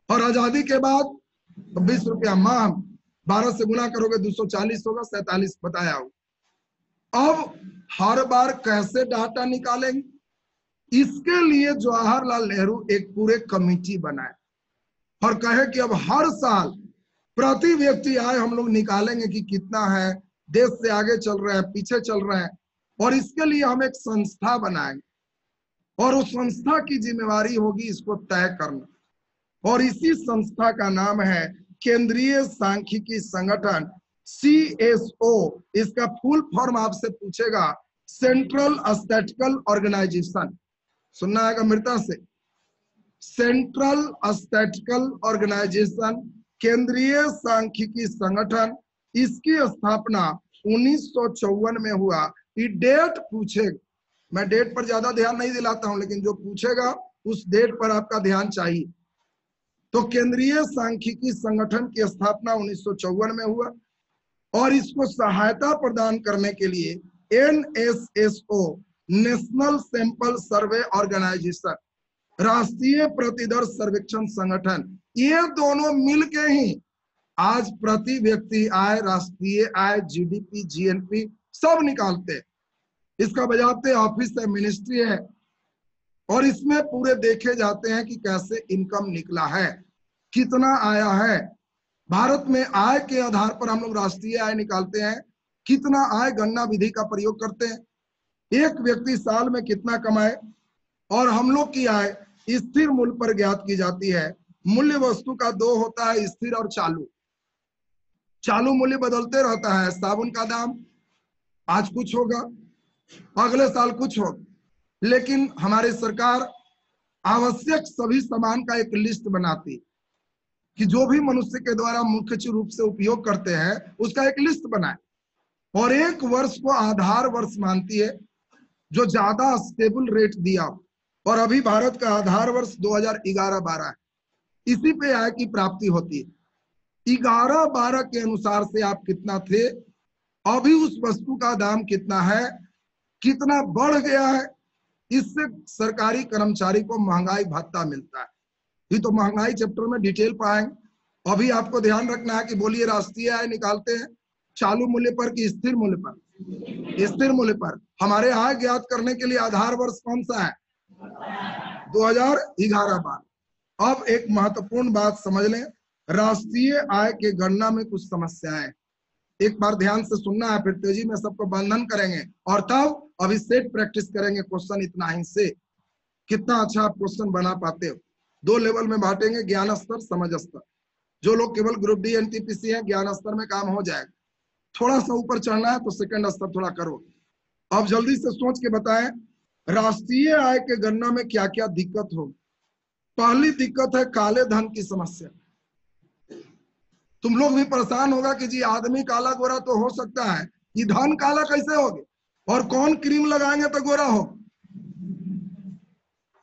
और आजादी के बाद तो 20 रुपया माह, 12 से गुना करोगे 240 होगा, 47 बताया हो। अब हर बार कैसे डाटा निकालेंगे, इसके लिए जवाहरलाल नेहरू एक पूरे कमेटी बनाए और कहे कि अब हर साल प्रति व्यक्ति आय हम लोग निकालेंगे कि कितना है, देश से आगे चल रहे हैं, पीछे चल रहे हैं, और इसके लिए हम एक संस्था बनाएंगे, और उस संस्था की जिम्मेवारी होगी इसको तय करना, और इसी संस्था का नाम है केंद्रीय सांख्यिकी संगठन, CSO। इसका फुल फॉर्म आपसे पूछेगा, सेंट्रल स्टैटिस्टिकल ऑर्गेनाइजेशन। सुनना है गंभीरता से। सेंट्रल स्टैटिस्टिकल ऑर्गेनाइजेशन, केंद्रीय सांख्यिकी संगठन, इसकी स्थापना 1954 में हुआ। ये डेट पूछेगा, मैं डेट पर ज्यादा ध्यान नहीं दिलाता हूं, लेकिन जो पूछेगा उस डेट पर आपका ध्यान चाहिए। तो केंद्रीय सांख्यिकी संगठन की स्थापना 1954 में हुआ और इसको सहायता प्रदान करने के लिए NSSO, national sample survey organisation, राष्ट्रीय प्रतिदर्श सर्वेक्षण संगठन, ये दोनों मिलके ही आज प्रति व्यक्ति आय, राष्ट्रीय आय, GDP, GNP सब निकालते हैं। इसका बजाते ऑफिस है, मिनिस्ट्री है, और इसमें पूरे देखे जाते हैं कि कैसे इनकम निकला है, कितना आया है। भारत में आय के आधार पर हम लोग राष्ट्रीय आय निकालते हैं, कितना आय गणना विधि का प्रयोग करते हैं, एक व्यक्ति साल में कितना कमाए। और हम लोग की आय स्थिर मूल्य पर ज्ञात की जाती है। मूल्य वस्तु का दो होता है, स्थिर और चालू। चालू मूल्य बदलते रहता है। साबुन का दाम आज कुछ होगा, अगले साल कुछ होगा, लेकिन हमारी सरकार आवश्यक सभी सामान का एक लिस्ट बनाती कि जो भी मनुष्य के द्वारा मुख्य रूप से उपयोग करते हैं उसका एक लिस्ट बनाए, और एक वर्ष को आधार वर्ष मानती है जो ज्यादा स्टेबल रेट दिया। और अभी भारत का आधार वर्ष 2011-12 है, इसी पे आय की प्राप्ति होती है। 11-12 के अनुसार से आप कितना थे, अभी उस वस्तु का दाम कितना है, कितना बढ़ गया है, इससे सरकारी कर्मचारी को महंगाई भत्ता मिलता है। ये तो महंगाई चैप्टर में डिटेल पाएंगे। अभी आपको ध्यान रखना है कि बोलिए राष्ट्रीय आय निकालते हैं चालू मूल्य पर कि स्थिर मूल्य पर? स्थिर मूल्य पर। हमारे आय ज्ञात करने के लिए आधार वर्ष कौन सा है? 2011-12। अब एक महत्वपूर्ण बात समझ लें, राष्ट्रीय आय के गणना में कुछ समस्याएं, एक बार ध्यान से सुनना है, फिर तेजी में सबको बंधन करेंगे और तब अभी सेट प्रैक्टिस करेंगे क्वेश्चन इतना ही से कितना अच्छा आप क्वेश्चन बना पाते हो। 2 लेवल में बांटेंगे, ज्ञान स्तर, समझ स्तर। जो लोग केवल ग्रुप डी NTPC है, ज्ञान स्तर में काम हो जाएगा। थोड़ा सा ऊपर चढ़ना है तो सेकंड स्तर थोड़ा करो। अब जल्दी से सोच के बताएं, राष्ट्रीय आय के गणना में क्या क्या दिक्कत हो। पहली दिक्कत है काले धन की समस्या। तुम लोग भी परेशान होगा कि जी आदमी काला गोरा तो हो सकता है, ये धन काला कैसे होगे, और कौन क्रीम लगाएंगे तो गोरा हो।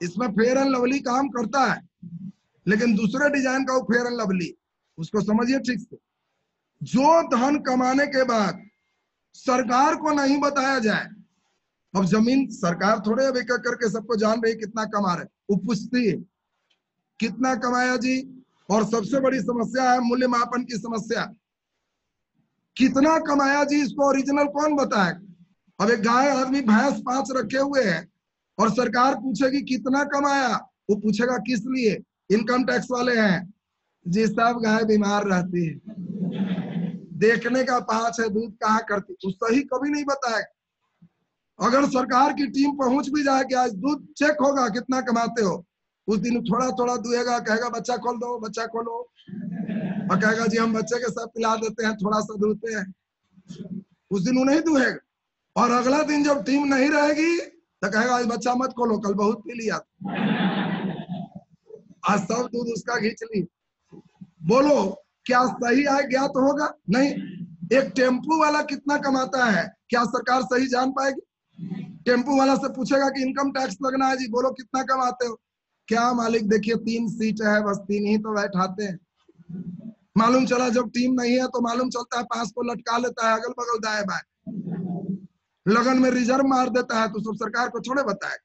इसमें फेयर एंड लवली काम करता है, लेकिन दूसरे डिजाइन का वो फेयर एंड लवली, उसको समझिए ठीक से। जो धन कमाने के बाद सरकार को नहीं बताया जाए, अब जमीन सरकार थोड़े अब एक एक करके सबको जान रही कितना कमा रहे, वो पूछती है कितना कमाया जी। और सबसे बड़ी समस्या है मूल्य मापन की समस्या, कितना कमाया जी इसको ओरिजिनल कौन बताए। अब एक गाय आदमी भैंस 5 रखे हुए हैं और सरकार पूछेगी कितना कमाया, वो पूछेगा किस लिए, इनकम टैक्स वाले हैं जी साहब गाय बीमार रहती है, देखने का 5 है, दूध कहाँ करती, तो सही कभी नहीं बताएगा। अगर सरकार की टीम पहुंच भी जाए कि आज दूध चेक होगा कितना कमाते हो, उस दिन थोड़ा थोड़ा दुएगा, कहेगा बच्चा खोल दो, बच्चा खोलो, और कहेगा जी हम बच्चे के साथ पिला देते हैं, थोड़ा सा दूहते हैं, उस दिन वो नहीं दुहेगा। और अगला दिन जब टीम नहीं रहेगी तो कहेगा आज बच्चा मत खोलो, कल बहुत पी लिया, आज सब दूध उसका खींच ली। बोलो क्या सही आय ज्ञात तो होगा? नहीं। एक टेम्पू वाला कितना कमाता है क्या सरकार सही जान पाएगी? टेम्पू वाला से पूछेगा कि इनकम टैक्स लगना है जी, बोलो कितना कमाते हो? क्या मालिक देखिए 3 सीट है, बस 3 ही तो बैठाते हैं। मालूम चला जब टीम नहीं है तो मालूम चलता है 5 को लटका लेता है अगल बगल दाएं बाएं, लगन में रिजर्व मार देता है, तो सब सरकार को थोड़े बताए।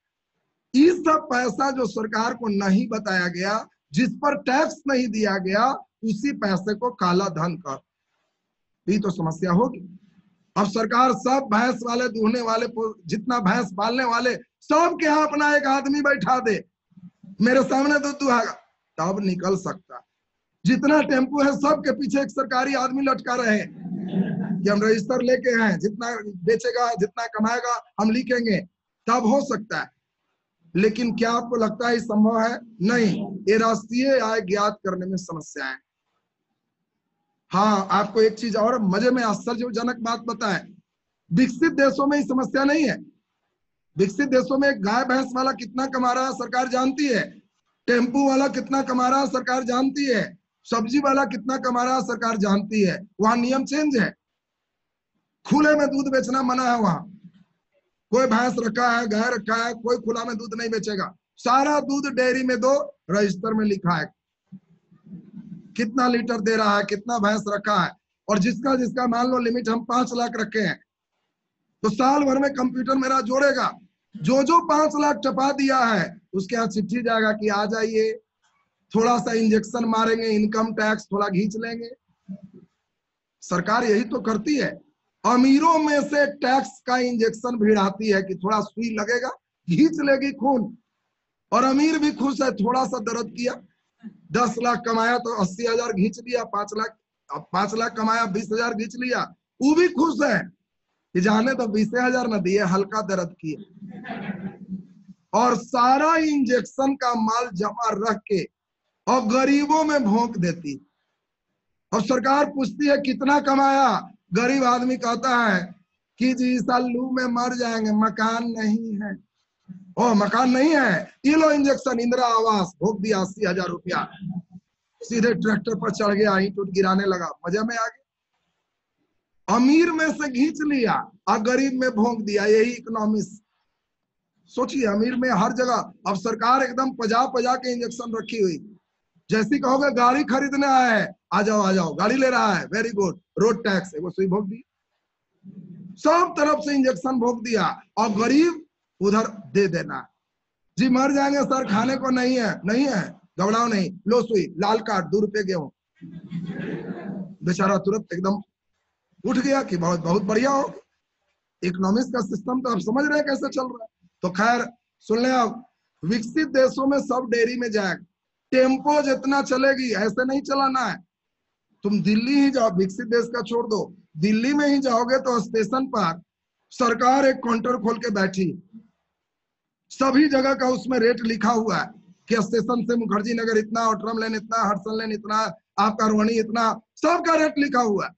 इस सब पैसा जो सरकार को नहीं बताया गया, जिस पर टैक्स नहीं दिया गया, उसी पैसे को काला धन कर, ये तो समस्या होगी। अब सरकार सब भैंस वाले दूहने वाले, जितना भैंस पालने वाले सब के यहाँ अपना एक आदमी बैठा दे, मेरे सामने दूध दुहागा, तब निकल सकता। जितना टेम्पू है सबके पीछे एक सरकारी आदमी लटका रहे कि हम रजिस्टर लेके हैं, जितना बेचेगा जितना कमाएगा हम लिखेंगे, तब हो सकता है। लेकिन क्या आपको लगता है संभव है? नहीं। ये राष्ट्रीय आय ज्ञात करने में समस्या है। हाँ, आपको एक चीज और मजे में आश्चर्यजनक बात बताएं, विकसित देशों में ये समस्या नहीं है। विकसित देशों में गाय भैंस वाला कितना कमा रहा है सरकार जानती है, टेम्पू वाला कितना कमा रहा है सरकार जानती है, सब्जी वाला कितना कमा रहा है सरकार जानती है। वहां नियम चेंज है, खुले में दूध बेचना मना है वहां। कोई भैंस रखा है, गाय रखा है, कोई खुला में दूध नहीं बेचेगा। सारा दूध डेयरी में दो, रजिस्टर में लिखा है कितना लीटर दे रहा है, कितना भैंस रखा है। और जिसका जिसका मान लो लिमिट हम 5 लाख रखे हैं, तो साल भर में कंप्यूटर मेरा जोड़ेगा, जो जो 5 लाख टपा दिया है उसके यहाँ चिट्ठी जाएगा कि आ जाइए, थोड़ा सा इंजेक्शन मारेंगे, इनकम टैक्स थोड़ा खींच लेंगे। सरकार यही तो करती है, अमीरों में से टैक्स का इंजेक्शन भिड़ाती है कि थोड़ा सुई लगेगा, खींच लेगी खून, और अमीर भी खुश है, थोड़ा सा दर्द किया। 10 लाख कमाया तो 80,000 खींच लिया, 5 लाख कमाया 20,000 खींच लिया, वो भी खुश है कि जाने तो 20,000 न दिए, हल्का दर्द किए। और सारा इंजेक्शन का माल जमा रख के और गरीबों में भोंक देती। और सरकार पूछती है कितना कमाया, गरीब आदमी कहता है कि जी साल लू में मर जाएंगे, मकान नहीं है। ओ मकान नहीं है, ये लो इंजेक्शन, इंदिरा आवास, भोग दिया 80,000 रुपया, सीधे ट्रैक्टर पर चढ़ गया, ईंट उठ गिराने लगा, मजे में आ गया। अमीर में से खींच लिया और गरीब में भोंक दिया, यही इकोनॉमिक्स। सोचिए, अमीर में हर जगह अब सरकार एकदम पजा पजा के इंजेक्शन रखी हुई। जैसी कहोगे गाड़ी खरीदने आया है, आ जाओ गाड़ी ले रहा है, वेरी गुड, रोड टैक्स, एगो सुई भोग दी, सब तरफ से इंजेक्शन भोग दिया। और गरीब उधर दे देना, जी मर जाएंगे सर, खाने को नहीं है, नहीं है, घबराओ नहीं, लो सुई, लाल कार्ड, 2 रुपए गेहूं। बेचारा तुरंत एकदम उठ गया कि बहुत बहुत बढ़िया हो। इकोनॉमिक्स का सिस्टम तो आप समझ रहे हैं कैसे चल रहा है। तो खैर सुन लें, अब विकसित देशों में सब डेयरी में जाएगा, टेम्पो जितना चलेगी ऐसे नहीं चलाना है। तुम दिल्ली ही जाओ, विकसित देश का छोड़ दो, दिल्ली में ही जाओगे तो स्टेशन पर सरकार एक काउंटर खोल के बैठी, सभी जगह का उसमें रेट लिखा हुआ है कि स्टेशन से मुखर्जी नगर इतना, ऑटरम लेन इतना, हडसन लेन इतना, आपका रोहिणी इतना, सबका रेट लिखा हुआ है।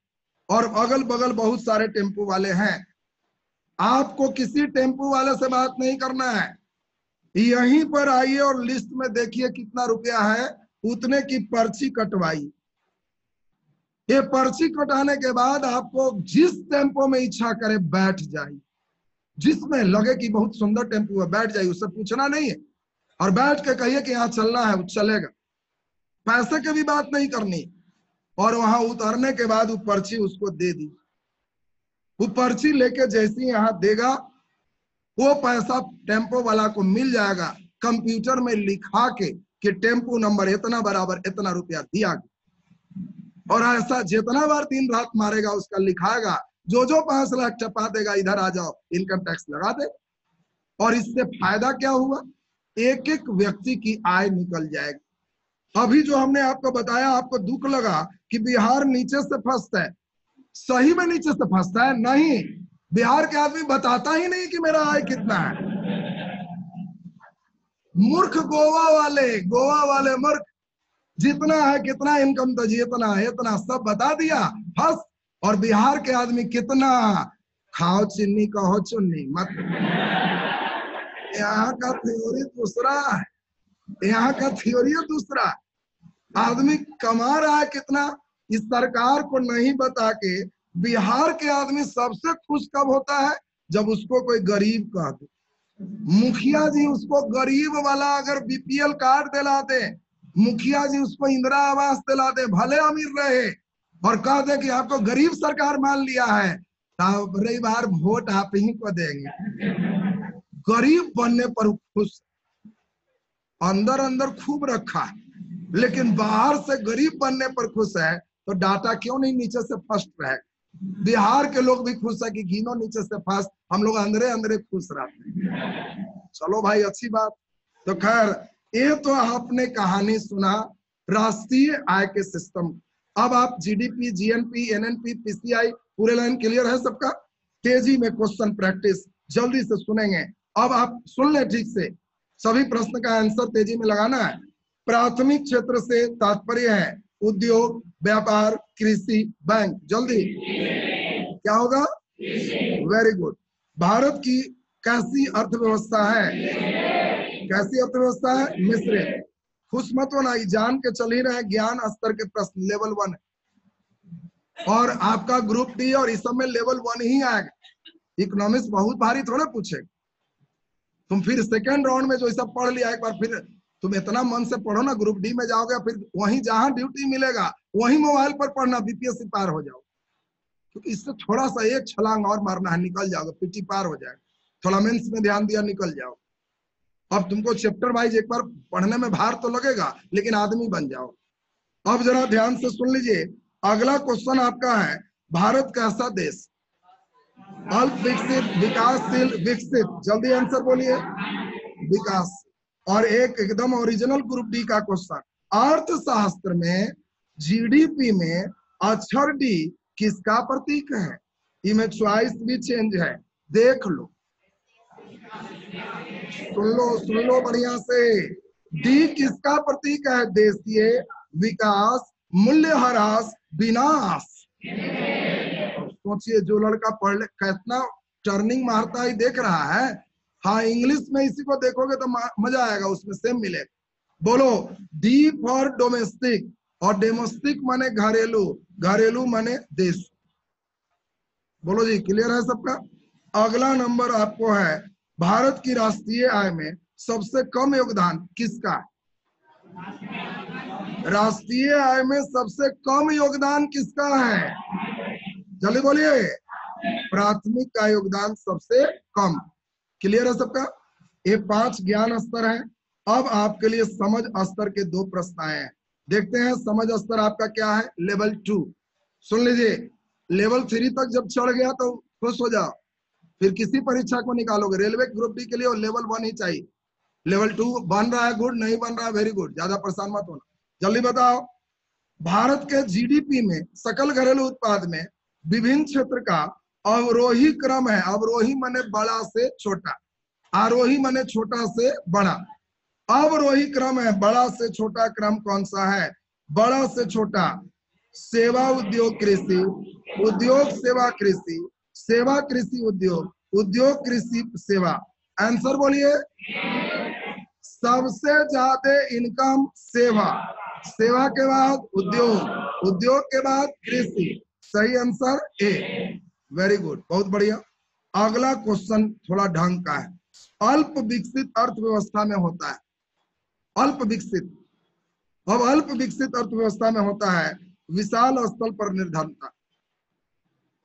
और अगल बगल बहुत सारे टेम्पो वाले हैं। आपको किसी टेम्पो वाले से बात नहीं करना है, यहीं पर आइए और लिस्ट में देखिए कितना रुपया है, उतने की पर्ची कटवाई। ये पर्ची कटाने के बाद आपको जिस टेम्पो में इच्छा करे बैठ जाइए, जिसमें लगे कि बहुत सुंदर टेम्पो है बैठ जाइए, उससे पूछना नहीं है, और बैठ के कहिए कि यहाँ चलना है, वो चलेगा, पैसे की भी बात नहीं करनी। और वहां उतरने के बाद वो पर्ची उसको दे दी, वो पर्ची लेके जैसे यहाँ देगा, वो पैसा टेम्पो वाला को मिल जाएगा, कंप्यूटर में लिखा के कि टेम्पो नंबर इतना बराबर इतना रुपया दिया। और ऐसा जितना बार दिन रात मारेगा उसका लिखाएगा, जो जो 5 लाख टपा देगा इधर आ जाओ, इनकम टैक्स लगा दे। और इससे फायदा क्या हुआ, एक एक व्यक्ति की आय निकल जाएगी। अभी जो हमने आपको बताया, आपको दुख लगा कि बिहार नीचे से फंसता है, सही में नीचे से फंसता है नहीं, बिहार के आदमी बताता ही नहीं कि मेरा आय कितना है। मूर्ख गोवा वाले मूर्ख, जितना है कितना इनकम तो जितना है इतना सब बता दिया, फंस। और बिहार के आदमी कितना, खाओ चीनी कहो चुन्नी मत। यहाँ का थ्योरी दूसरा है, यहाँ का थ्योरी दूसरा। आदमी कमा रहा है कितना, इस सरकार को नहीं बता के बिहार के आदमी सबसे खुश कब होता है, जब उसको कोई गरीब कह दे। मुखिया जी उसको गरीब वाला अगर बीपीएल कार्ड दिला दे, मुखिया जी उसको इंदिरा आवास दिला दे, भले अमीर रहे, और कह दे कि आपको गरीब सरकार मान लिया है, तो रही बार वोट आप ही को देंगे। गरीब बनने पर खुश, अंदर अंदर खूब रखा है, लेकिन बाहर से गरीब बनने पर खुश है। तो डाटा क्यों नहीं नीचे से फर्स्ट रहे। बिहार के लोग भी खुश है कि गिनो नीचे से फर्स्ट, हम लोग अंदरे अंदरे खुश रहते हैं। चलो भाई अच्छी बात। तो खैर ये तो आपने कहानी सुना राष्ट्रीय आय के सिस्टम। अब आप जीडीपी, जीएनपी, एनएनपी, पीसीआई, पूरे लाइन क्लियर है सबका। तेजी में क्वेश्चन प्रैक्टिस जल्दी से सुनेंगे। अब आप सुन ले ठीक से, सभी प्रश्न का आंसर तेजी में लगाना है। प्राथमिक क्षेत्र से तात्पर्य है उद्योग, व्यापार, कृषि, बैंक। जल्दी क्या होगा, वेरी गुड। भारत की कैसी अर्थव्यवस्था है? कैसी अर्थव्यवस्था है? मिश्रित। खुश मत होना, जान के चल ही रहे ज्ञान स्तर के प्रश्न लेवल 1 और आपका ग्रुप डी और इस सब में लेवल 1 ही आएगा। इकोनॉमिक्स बहुत भारी थोड़ा पूछेगा। तुम फिर सेकेंड राउंड में जो सब पढ़ लिया एक बार फिर तुम इतना मन से पढ़ो ना, ग्रुप डी में जाओगे फिर वहीं जहां ड्यूटी मिलेगा वहीं मोबाइल पर पढ़ना, बीपीएससी पार हो जाओ। क्योंकि इससे थोड़ा सा एक छलांग और मारना है, निकल जाओगे, पीटी पार हो जाएगा। थोड़ा मेंस में ध्यान दिया, निकल जाओ। अब तुमको चैप्टर वाइज एक बार पढ़ने में भार तो लगेगा, लेकिन आदमी बन जाओ। अब जरा ध्यान से सुन लीजिए, अगला क्वेश्चन आपका है, भारत कैसा देश? अल्प विकसित, विकासशील, विकसित? जल्दी आंसर बोलिए। विकास। और एक एकदम ओरिजिनल ग्रुप डी का क्वेश्चन, अर्थशास्त्र में जीडीपी में अक्षर डी किसका प्रतीक है? इनमें चॉइस भी चेंज है, देख लो, सुन लो बढ़िया से। डी किसका प्रतीक है? देशीय, विकास, मूल्यह्रास, विनाश। सोचिए, जो लड़का पढ़ ले कितना टर्निंग मारता ही देख रहा है। हाँ, इंग्लिश में इसी को देखोगे तो मजा आएगा, उसमें सेम मिलेगा। बोलो, डी फॉर डोमेस्टिक, और डोमेस्टिक माने घरेलू, घरेलू माने देश। बोलो जी, क्लियर है सबका? अगला नंबर आपको है, भारत की राष्ट्रीय आय में सबसे कम योगदान किसका? राष्ट्रीय आय में सबसे कम योगदान किसका है? जल्दी बोलिए। प्राथमिक का योगदान सबसे कम। क्लियर है सबका? ये 5 ज्ञान स्तर है। अब आपके लिए समझ स्तर के 2 प्रश्न आए हैं, देखते हैं समझ स्तर आपका क्या है। लेवल 2 सुन लीजिए, लेवल 3 तक जब चढ़ गया तो खुश हो जाओ, फिर किसी परीक्षा को निकालोगे। रेलवे ग्रुप डी के लिए लेवल 1 ही चाहिए। लेवल 2 बन रहा है, गुड, नहीं बन रहा है, वेरी गुड, ज्यादा परेशान मत होना। जल्दी बताओ, भारत के जीडीपी में, सकल घरेलू उत्पाद में विभिन्न क्षेत्र का अवरोही क्रम है। अवरोही माने बड़ा से छोटा, आरोही माने छोटा से बड़ा। अवरोही क्रम है, बड़ा से छोटा क्रम कौन सा है? बड़ा से छोटा सेवा उद्योग कृषि, उद्योग सेवा कृषि, सेवा कृषि उद्योग, उद्योग कृषि सेवा। आंसर बोलिए। सबसे ज्यादा इनकम सेवा, सेवा के बाद उद्योग, उद्योग के बाद कृषि। सही आंसर ए। वेरी गुड, बहुत बढ़िया। अगला क्वेश्चन थोड़ा ढंग का है, अल्प विकसित अर्थव्यवस्था में होता है, अल्प विकसित। अब अल्प विकसित अर्थव्यवस्था में होता है विशाल स्थल पर निर्धनता,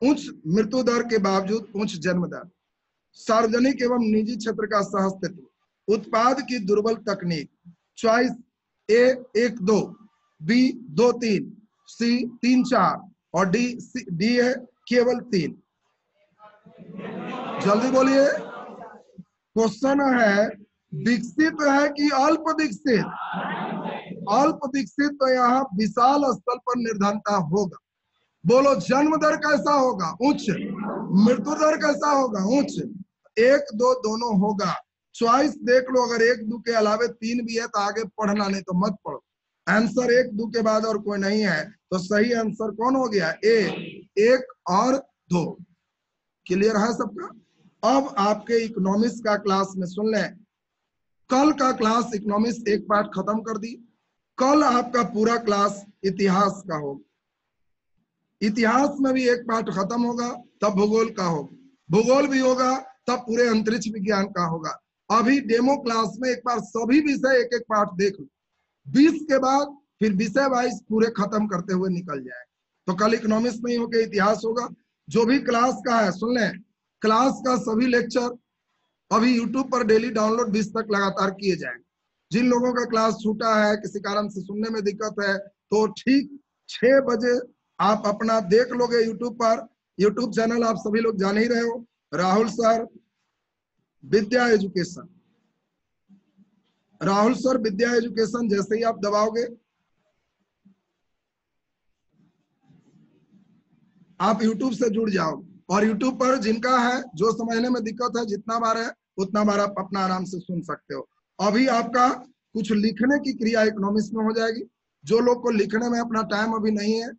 उच्च मृत्यु दर के बावजूद उच्च जन्म दर, सार्वजनिक एवं निजी क्षेत्र का सहअस्तित्व, उत्पाद की दुर्बल तकनीक। चॉइस ए 1 2, बी 2 3, सी 3 4 और डी है केवल 3। जल्दी बोलिए। क्वेश्चन है विकसित है कि अल्प विकसित? अल्प विकसित तो यहाँ विशाल स्तर पर निर्धनता होगा। बोलो, जन्म दर कैसा होगा? उच्च। मृत्यु दर कैसा होगा? उच्च। 1 2 दोनों होगा। चॉइस देख लो, अगर 1 2 के अलावे 3 भी है तो आगे पढ़ना, नहीं तो मत पढ़ो। आंसर 1 2 के बाद और कोई नहीं है, तो सही आंसर कौन हो गया? ए, 1 और 2। क्लियर है सबका? अब आपके इकोनॉमिक्स का क्लास में सुन लें, कल का क्लास इकोनॉमिक्स एक पार्ट खत्म कर दी, कल आपका पूरा क्लास इतिहास का होगा। इतिहास में भी एक पार्ट खत्म होगा, तब भूगोल का होगा, भूगोल भी होगा, तब पूरे अंतरिक्ष विज्ञान का होगा। अभी डेमो क्लास में एक बार सभी विषय एक एक पार्ट देख लो, 20 के बाद फिर विषय वाइज पूरे खत्म करते हुए निकल जाए। तो कल इकोनॉमिक्स नहीं होकर इतिहास होगा। जो भी क्लास का है सुन लें, क्लास का सभी लेक्चर अभी यूट्यूब पर डेली डाउनलोड 20 तक लगातार किए जाएंगे। जिन लोगों का क्लास छूटा है, किसी कारण से सुनने में दिक्कत है, तो ठीक 6 बजे आप अपना देख लोगे यूट्यूब पर। यूट्यूब चैनल आप सभी लोग जान ही रहे हो, राहुल सर विद्या एजुकेशन, राहुल सर विद्या एजुकेशन जैसे ही आप दबाओगे आप यूट्यूब से जुड़ जाओ। और यूट्यूब पर जिनका है, जो समझने में दिक्कत है, जितना बार है उतना बार आप अपना आराम से सुन सकते हो। अभी आपका कुछ लिखने की क्रिया इकोनॉमिक्स में हो जाएगी। जो लोग को लिखने में अपना टाइम अभी नहीं है,